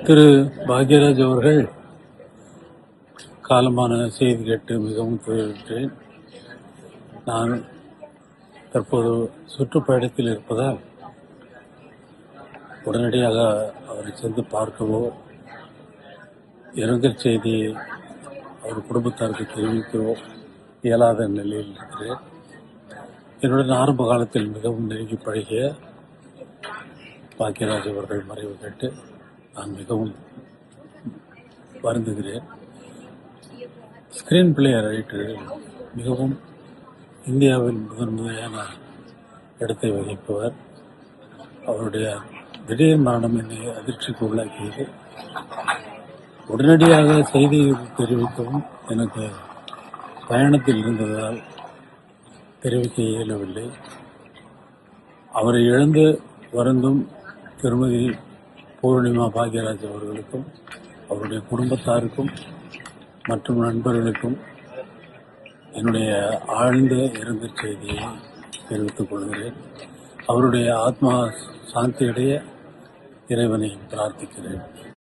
திரு பாக்யராஜ் அவர்கள் காலமான செய்தி கேட்டு மிகவும் துயருற்றேன். நான் தற்போது சுற்றுப்பயணத்தில் இருப்பதால் உடனடியாக அவரை சென்று பார்க்கவோ இரங்கல் செய்தியை அவர் குடும்பத்தாருக்கு தெரிவிக்கவோ இயலாத நிலையில் இருக்கிறேன். என்னுடன் ஆரம்ப காலத்தில் மிகவும் நெருங்கி பழகிய பாக்யராஜ் அவர்கள் மறைவு கேட்டு நான் மிகவும் வருந்துகிறேன். ஸ்கிரீன் பிளே ரைட்டர் மிகவும் இந்தியாவில் முதன்மையான இடத்தை வகிப்பவர். அவருடைய திடீர் மரணம் என்னை அதிர்ச்சிக்கு உள்ளாக்கியது. உடனடியாக செய்தியை தெரிவிக்கவும் எனக்கு பயணத்தில் இருந்ததால் தெரிவிக்க இயலவில்லை. அவரை இழந்து வருந்தும் திருமதி பூர்ணிமா பாக்யராஜ் அவர்களுக்கும் அவருடைய குடும்பத்தாருக்கும் மற்றும் நண்பர்களுக்கும் என்னுடைய ஆழ்ந்த இரங்கல் செய்தியை தெரிவித்துக் கொள்கிறேன். அவருடைய ஆத்மா சாந்தியடைய இறைவனை பிரார்த்திக்கிறேன்.